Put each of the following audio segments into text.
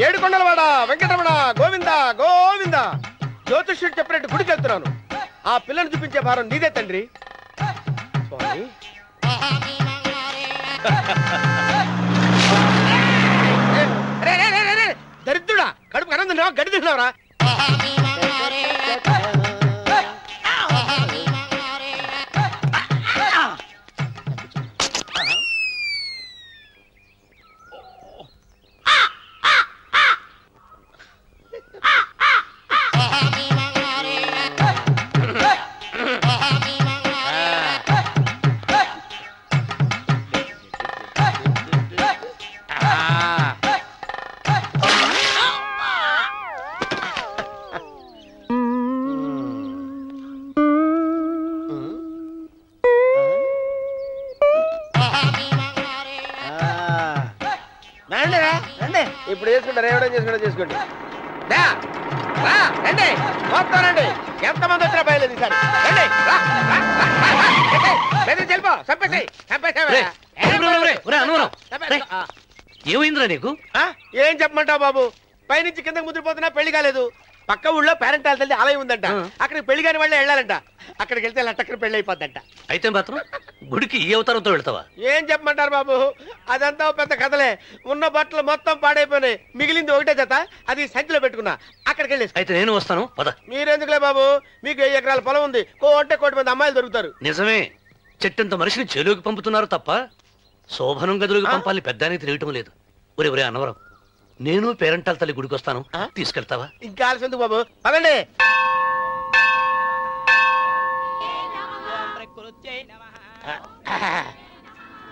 ఏడుకొండలవాడ వెంకటరమణ గోవింద గోవింద. జ్యోతిష్యుడు చెప్పినట్టు గుడికి వెళ్తున్నాను. ఆ పిల్లను చూపించే భారం నీదే తండ్రి. స్వామి దరిద్రుడా, కడుపు అన్నం తిన్నావా గడి తిన్నావరా? ఇప్పుడు చేసుకుంటారు, ఎవడో చేసుకుంటా చేసుకోండి. రండి మొత్తం రండి, ఎంతమంది వచ్చినా బయలేదు ఈసారి. రండి చెల్పో ఏమైందిరా నీకు? ఏం చెప్పమంటావు బాబు, పైనుంచి కిందకి ముద్రపోతున్నా పెళ్లి కాలేదు. పక్క ఊళ్ళో పేరెంట్ తల్లి ఆలయం ఉందంట, అక్కడికి పెళ్లి కాని వాళ్ళే వెళ్ళాలంట. అక్కడికి వెళ్తే లట్టక్కన పెళ్లి అయిపోద్దంట. అయితే మాత్రం గుడికి ఈ అవతారంతో వెళ్తావా? ఏం చెప్పమంటారు బాబు, అదంతా పెద్ద కథలే. ఉన్న బట్టలు మొత్తం పాడైపోయినాయి, మిగిలింది ఒకటే జత, అది సంచిలో పెట్టుకున్నా. అక్కడికి వెళ్ళి అయితే నేను వస్తాను పద. మీరెందుకులే బాబు, మీకు 10 ఎకరాల పొలం ఉంది, అంటే 1 మంది అమ్మాయిలు దొరుకుతారు. నిజమే, చెట్టంత మనిషిని చెలువుకి పంపుతున్నారు తప్ప శోభనం గదులకు పంపాలని పెద్దానికి తెలియటం లేదు. ఒరే అన్నవరం, నేను పేరెంటాల తల్లి గుడికి వస్తాను, తీసుకెళ్తావా? ఇంకా ఆలస్యం ఎందుకు బాబు, పదండి.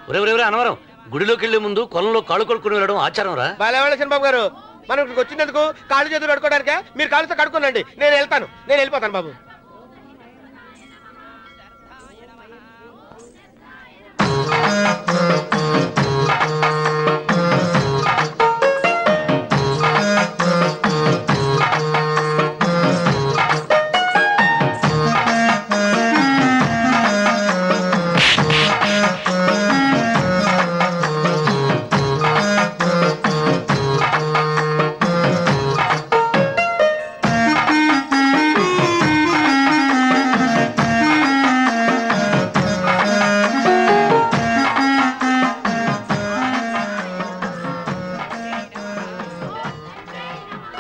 ఒరే అన్నవరం, గుడిలోకి వెళ్లే ముందు కొలంలో కాళ్ళు కొడుకుని వెళ్ళడం ఆచారం రా. బాగా చంద్రబాబు గారు, మనం ఇక్కడికి వచ్చినందుకు కాళ్ళు చేతులు కడుక్కోవడానికే. మీరు కాళ్ళతో కడుక్కోనండి, నేను వెళ్తాను, నేను వెళ్ళిపోతాను బాబు.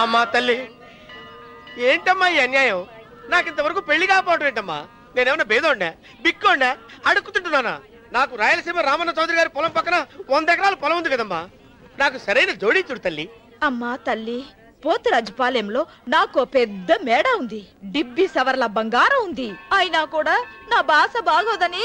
అమ్మా తల్లి, ఏంటమ్మా ఈ అన్యాయం? నాకు ఇంతవరకు పెళ్లి కాకపోవడం ఏంటమ్మా? నేనేమన్నా బేదోండా, బిక్కోండా, అడుక్కుతుంటున్నానా? నాకు రాయలసీమ రామన్న చౌదరి గారి పొలం పక్కన 100 ఎకరాల పొలం ఉంది కదమ్మా. నాకు సరైన జోడీ చూడు తల్లి. అమ్మా తల్లి, పోతురాజుపాలెంలో నాకు పెద్ద మేడ ఉంది, డిబ్బి సవర్ల బంగారం ఉంది. అయినా కూడా నా భాష బాగోదని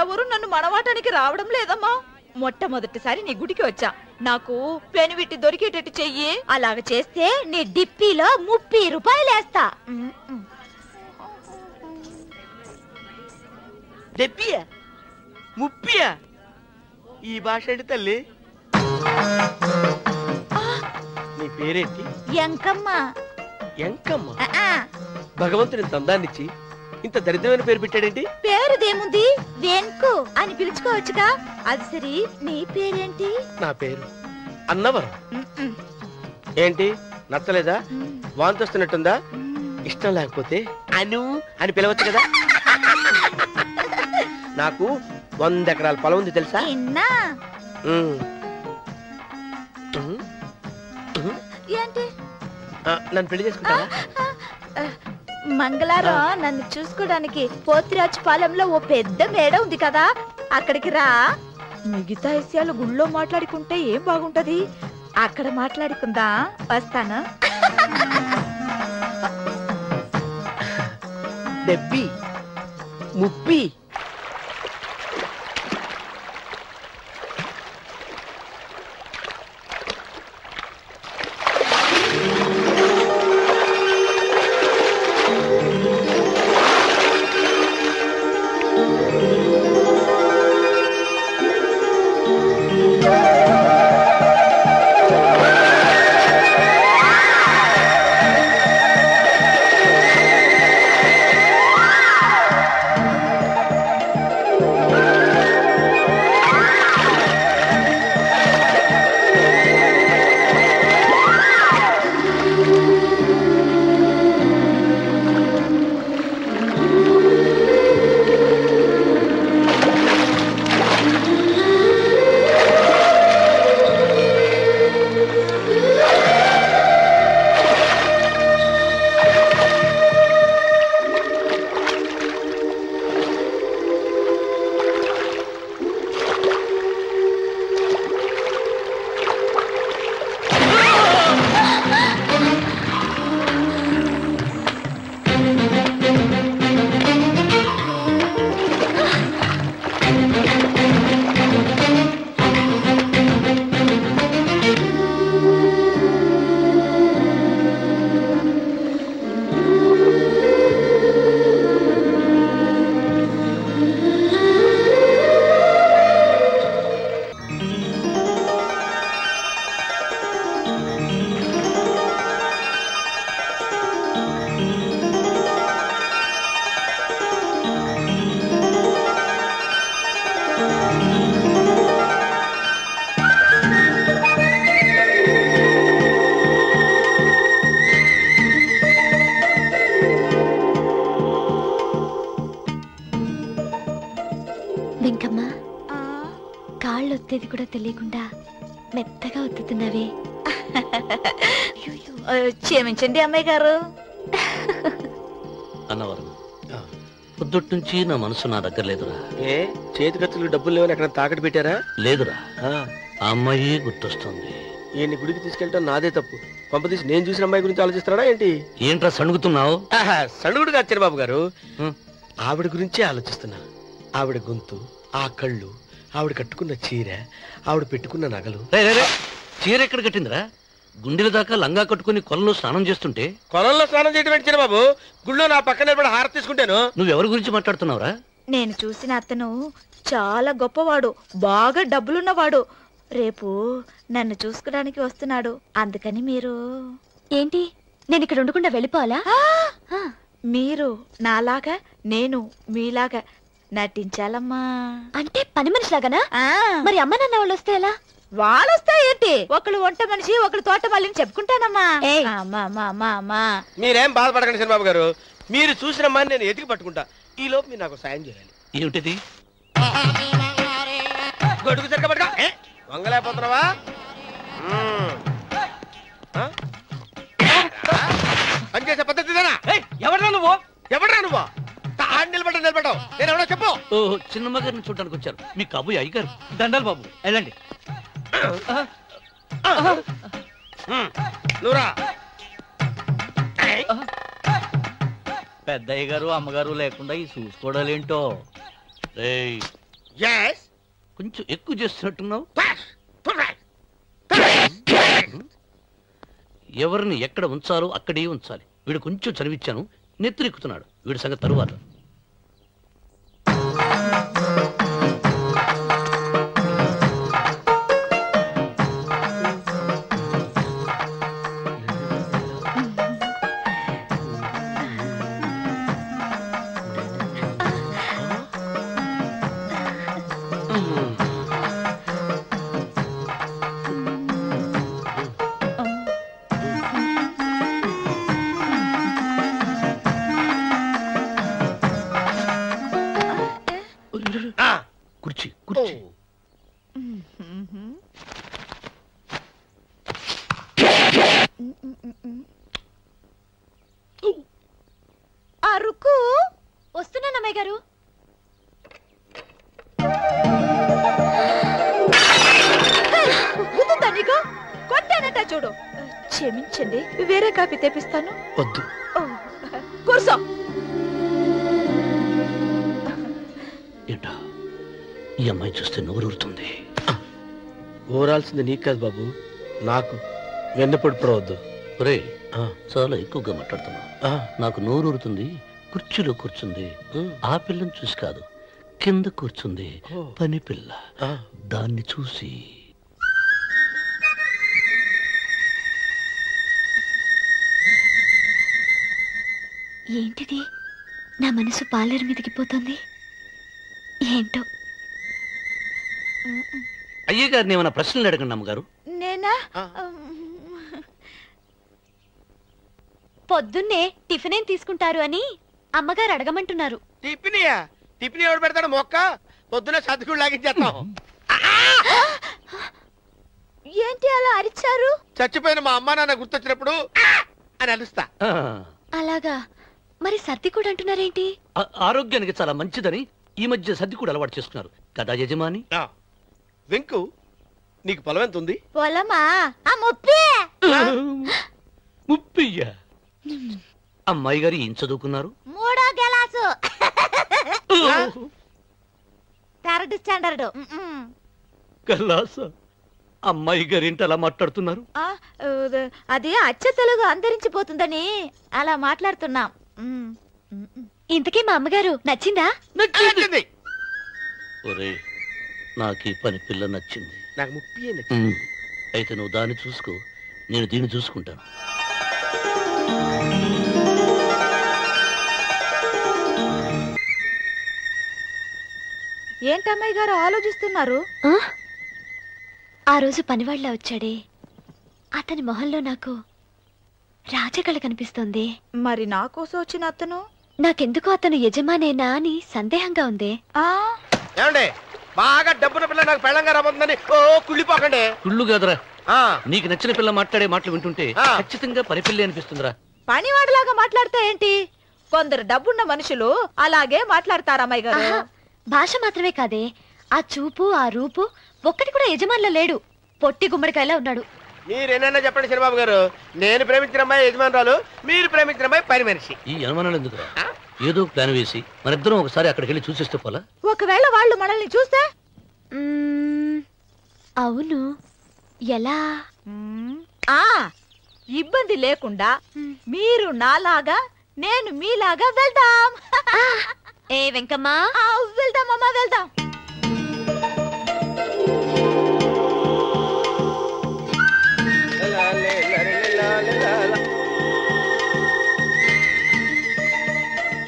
ఎవరు నన్ను మనవాటానికి రావడం లేదమ్మా. మొట్టమొదటిసారి నీ గుడికి వచ్చా, నాకు పెనువిట్టి దొరికేటట్టు చెయ్యి. అలాగ చేస్తే నీ డిప్పిలో 30 రూపాయలు వేస్తా. డెబ్బియా 30? ఈ భాష ఏంటి తల్లి? నీ పేరేంటి? ఎంకమ్మ. ఎంకమ్మ? భగవంతుని దందాన్నిచ్చి ఇంత దరిద్రమైన పేరు పెట్టాడేంటి? పేరుదేముంది, వెంకు అని పిలుచుకోవచ్చుగా. అది సరి, నీ పేరేంటి? నా పేరు అన్నవరం. ఏంటి నచ్చలేదా? వాంతొస్తున్నట్టుందా? ఇష్టం లేకపోతే అను అని పిలవచ్చు కదా. నాకు 100 ఎకరాల పొలం ఉంది తెలుసా? నన్ను పెళ్లి చేసుకుంటావా? మంగళారం నన్ను చూసుకోవడానికి పోతిరాజుపాలెంలో ఓ పెద్ద మేడ ఉంది కదా, అక్కడికి రా. మిగతా విషయాలు గుళ్ళో మాట్లాడుకుంటే ఏం బాగుంటది, అక్కడ మాట్లాడుకుందా. వస్తాను. డెబ్బి 30. అనేది కూడా తెలియకుండా మెత్తగా ఒత్తుతున్నావే. క్షమించండి అమ్మాయి గారు. అన్నవరం పొద్దుటి నుంచి నా మనసు నా దగ్గర లేదురా. ఏ చేతి ఖర్చులు డబ్బులు లేవని ఎక్కడ తాకట్టు పెట్టారా? లేదురా, ఆ అమ్మాయి గుర్తొస్తుంది. ఈయన్ని గుడికి తీసుకెళ్ళటం నాదే తప్పు. పంపదీసి నేను చూసిన అమ్మాయి గురించి ఆలోచిస్తున్నాడా ఏంటి? ఏంట్రా సణుగుతున్నావు? సణుగుడు కాదు చిరబాబు గారు, ఆవిడ గురించే ఆలోచిస్తున్నా. ఆవిడ గొంతు, ఆ కళ్ళు, ఆవిడ కట్టుకున్న చీర, ఆవిడ పెట్టుకున్న నగలు. చీర ఎక్కడ కట్టిందిరా? గుండెల దాకా లంగా కట్టుకుని కొలంలో స్నానం చేస్తుంటే. కొలంలో స్నానం చేయడం ఏంటి చిరబాబు? గుళ్ళో నా పక్కన నిలబడి హారతి తీసుకుంటాను. నువ్వెవరి గురించి మాట్లాడుతున్నావురా? నేను చూసిన అతను చాలా గొప్పవాడు, బాగా డబ్బులున్నవాడు. రేపు నన్ను చూసుకోడానికి వస్తున్నాడు. అందుకని మీరు. ఏంటి, నేను ఇక్కడ ఉండకుండా వెళ్ళిపోవాలా? మీరు నాలాగా, నేను మీలాగా నటించాలమ్మా. అంటే పని మనిషిలాగానా? మరి అమ్మ నాన్న వాళ్ళు వస్తే ఎలా? వాళ్ళొస్తా ఏంటి, ఒకళ్ళు వంట మనిషి ఒకళ్ళు తోట మళ్ళీ చెప్పుకుంటానమ్మా. మీరేం బాధపడకండి చంద్రబాబు గారు, మీరు చూసిన అమ్మాయిని నేను ఎతికి పట్టుకుంటా. ఈ లోపు మీరు నాకు సాయం చేయాలి. ఏమిటిది? గొడుగు సరిగ్గా పట్టుకో. వంగలేకపోతున్నావా? పనిచేసే పద్ధతి ఎవడరా నువ్వు? ఎవడరా నువ్వు? నిలబడ్డావు. నేను ఎవడో చెప్పు. చిన్నమ్మ గారిని చూడడానికి వచ్చారు. మీ కాబోయే అయ్యగారు. దండాలు బాబు, వెళ్ళండి. నువ్వురా. పెద్దయ్య గారు అమ్మగారు లేకుండా ఈ చూసుకోవడాలేంటో. కొంచెం ఎక్కువ చేస్తున్నట్టున్నావు. ఎవరిని ఎక్కడ ఉంచాలో అక్కడే ఉంచాలి. వీడు కొంచెం చదివిచ్చాను, నెత్తిరెక్కుతున్నాడు. వీడి సంగతి తరువాత. కుర్చీ కుర్చీ. అరుకు వస్తున్నాను అమ్మాయి గారు. నీకు కొట్టానట చూడు. క్షమించండి, వేరే కాపీ తెప్పిస్తాను. వద్దు. కూర్చో. ఏంటా ఈ అమ్మాయి చూస్తే నోరూరుతుంది. ఊరాల్సింది నీకు కాదు బాబు, నాకు. వెన్నపొడి పడవద్దు. రే, చాలా ఎక్కువగా మాట్లాడుతున్నా. నాకు నోరూరుతుంది. కుర్చీలో కూర్చుంది. ఆ పిల్లని చూసి కాదు, కింద కూర్చుంది పని పిల్ల. దాన్ని చూసి. ఏంటిది, నా మనసు పాలేరు మీదకి పోతుంది ఏంటో. అయ్యగారిని ఏమైనా ప్రశ్నలు అడగండి అమ్మగారు. నేనా? పొద్దున్నే టిఫిన్ ఏం తీసుకుంటారు అని అమ్మగారు అడగమంటున్నారు. టిఫినియా? టిఫిన్ ఎవడు పెడతాడు మొక్క? పొద్దున సతుకుడు లాగించేస్తాం. ఏంటి అలా అరిచారు? చచ్చిపోయిన మా అమ్మా నాన్న గుర్తొచ్చినప్పుడు అని అలుస్తా. అలాగా? మరి సర్ది కూడా అంటున్నారేంటి? ఆరోగ్యానికి చాలా మంచిదని ఈ మధ్య సర్ది కూడా అలవాటు చేసుకున్నారు కదా యజమాని. వెంకు, నీకు పొలం ఎంత ఉంది? పొలమా? ముప్పయ్యా? అమ్మాయి గారు ఏం చదువుకున్నారు? 3వ క్లాసు, 3rd స్టాండర్డ్. కల్లాస. అమ్మాయి గారు ఏంటి అలా మాట్లాడుతున్నారు? అది అచ్చ తెలుగు అంతరించిపోతుందని అలా మాట్లాడుతున్నాం. ఇంతకీ మా అమ్మగారు నచ్చిందా? నచ్చింది. ఒరే, నాకు ఈ పని పిల్ల నచ్చింది. నాకు 30 నచ్చింది. అయితే నువ్వు దాన్ని చూసుకో, నేను దీన్ని చూసుకుంటాను. ఏంటమ్మాయి గారు ఆలోచిస్తున్నారు? ఆ రోజు పనివాళ్ళ వచ్చాడే, అతని మొహంలో నాకు రాజకళ కనిపిస్తోంది. మరి నా కోసం వచ్చిన అతను? నాకెందుకో అతను యజమానేనా అని సందేహంగా ఉంది. ఏమండి, బాగా డబ్బున పిల్ల నాకు పెళ్ళంగా రాబోతుందని ఓ కుళ్ళిపోకండి. కుళ్ళు కాదురా, ఆ నీకు నచ్చిన పిల్ల మాట్లాడే మాటలు వింటుంటే ఖచ్చితంగా పరిపిల్లి అనిపిస్తుందిరా. పనివాడిలాగా మాట్లాడితే ఏంటి? కొందరు డబ్బున్న మనుషులు అలాగే మాట్లాడతారు అమ్మాయి గారు. భాష మాత్రమే కాదే, ఆ చూపు ఆ రూపు ఒక్కటి కూడా యజమానిలో లేడు. పొట్టి గుమ్మడికాయలా ఉన్నాడు. మీరేనన్నా చెప్పండి చంద్రబాబు గారు, నేను ప్రేమించిన అమ్మాయి యజమానురాలు, మీరు ప్రేమించిన అమ్మాయి పని మనిషి. ఈ అనుమానాలు ఎందుకురా? ఏదో ప్లాన్ వేసి మనిద్దరం ఒకసారి అక్కడికి వెళ్ళి చూసేస్తే పోలా? ఒకవేళ వాళ్ళు మనల్ని చూస్తే? అవును, ఎలా? ఇబ్బంది లేకుండా మీరు నాలాగా నేను మీలాగా వెళ్దాం. ఏ వెంకమ్మ, వెళ్దాం అమ్మా, వెళ్దాం.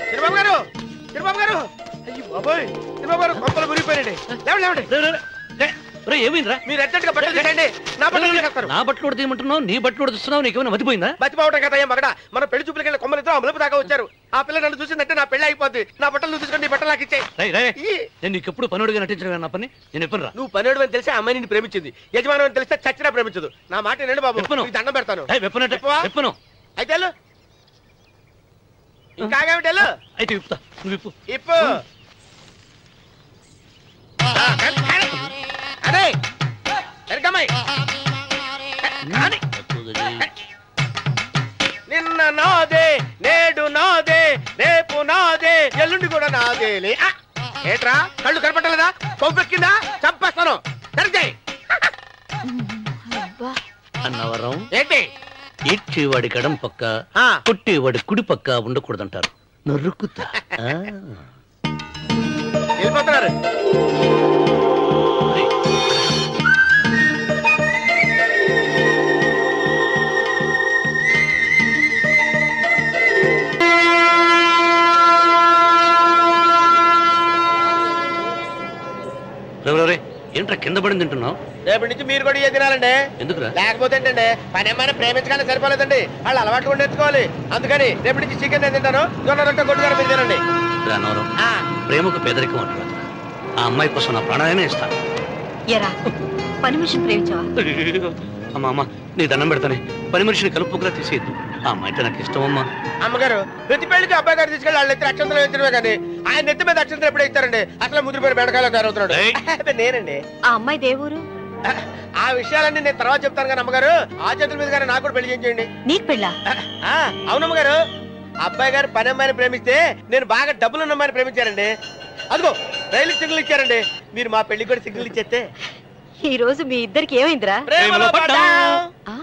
చంద్రబాబు గారు, చంద్రబాబు గారు, అయ్యో బాబోయ్, చంద్రబాబు గారు కొంపలు మురిగిపోయారండి. లేవండి. ఏమైందిరా? మీరు ఎట్టగా బట్టలు తీసేయండి, నా బట్టలు తీసేస్తారు. నా బట్టలు కూడా తీయమంటున్నావు, నీ బట్టలు కూడా తీస్తున్నావు, నీకేమైనా మతిపోయిందా? బతిపోవటం కదా ఏం మగడ, మన పెళ్లి చూపులకి వెళ్ళి కొమ్మలతో అమలుపు దాకా వచ్చారు. ఆ పిల్ల నన్ను చూసిందంటే నా పెళ్లి అయిపోద్ది. నా బట్టలు నువ్వు తీసుకొని నీ బట్టలు నాకు ఇచ్చేయి. నేను నీకు ఎప్పుడు పనుడిగా నటించడం నా పని. నేను ఎప్పుడు రా? నువ్వు పనుడు అని తెలిసి అమ్మాయి నిన్ను ప్రేమించింది, యజమాని అని తెలిస్తే చచ్చినా ప్రేమించదు. నా మాట వినండి బాబు, నీకు దండం పెడతాను. చెప్పను. అయితే వెళ్ళు. ఇంకా ఆగేమిటి వెళ్ళు. అయితే విప్పుతా, నువ్వు విప్పు. ఇప్పు. అదే ఎరకమ్మాయి నిన్న నాదే, నేడు నాదే, రేపు నాదే, ఎల్లుండి కూడా నాదేలే. ఏట్రా కళ్ళు కనపట్టలేదా? కొవ్వెక్కిందా? చంపేస్తాను. సరిగ్గాయి అన్నవరం ఏంటి? ఏడ్చేవాడి కడం పక్క, కొట్టేవాడి కుడి పక్క ఉండకూడదంటారు. నరుకుతా. వెళ్ళిపోతున్నారు. ఏంట్రా కింద పడింది తింటున్నావు? రేపటి నుంచి మీరు కూడా ఏ తినాలండి. ఎందుకురా? లేకపోతే ఏంటండి, పని ఏమైనా ప్రేమించగానే సరిపోలేదండి, వాళ్ళు అలవాటు కూడా నేర్చుకోవాలి. అందుకని రేపటి నుంచి చికెన్ నేను తింటాను, జొన్న రొట్టె కొట్టుగారు మీరు తినండి. అన్నవరం, ప్రేమకు పేదరికం అంటారు. ఆ అమ్మాయి కోసం నా ప్రాణాలైనా ఇస్తాను. పని మనిషిని ప్రేమించావా? అమ్మా అమ్మ, నీ దండం పెడతానే, పని మనిషిని కలుపుకులా తీసేయద్దు. ఆ అమ్మాయి అంటే నాకు ఇష్టం అమ్మా. అమ్మగారు, ప్రతి పెళ్లికి అబ్బాయి గారు తీసుకెళ్ళి వాళ్ళు ఎత్తి అక్షంతలు వేయించడమే కానీ ఆయన నెత్తి మీద అక్షంతలు ఎప్పుడే ఇస్తారండి. అసలు ముదిరిపోయిన బెడకాయలో తయారవుతున్నాడు. నేనండి. ఆ అమ్మాయి దేవురు. ఆ విషయాలన్నీ నేను తర్వాత చెప్తాను కానీ అమ్మగారు, ఆ చేతుల మీద కానీ నాకు కూడా పెళ్లి చేయించండి. నీకు పెళ్ళా? అవునమ్మగారు, అబ్బాయి గారు పని అమ్మాయిని ప్రేమిస్తే నేను బాగా డబ్బులున్న అమ్మాయిని ప్రేమించారండి. అదిగో రైలు సిగ్నల్ ఇచ్చారండి. మీరు మా పెళ్లికి కూడా సిగ్నల్ ఇచ్చేస్తే. ఈ రోజు మీ ఇద్దరికి ఏమైందిరా? ప్రేమలో పడ్డాం.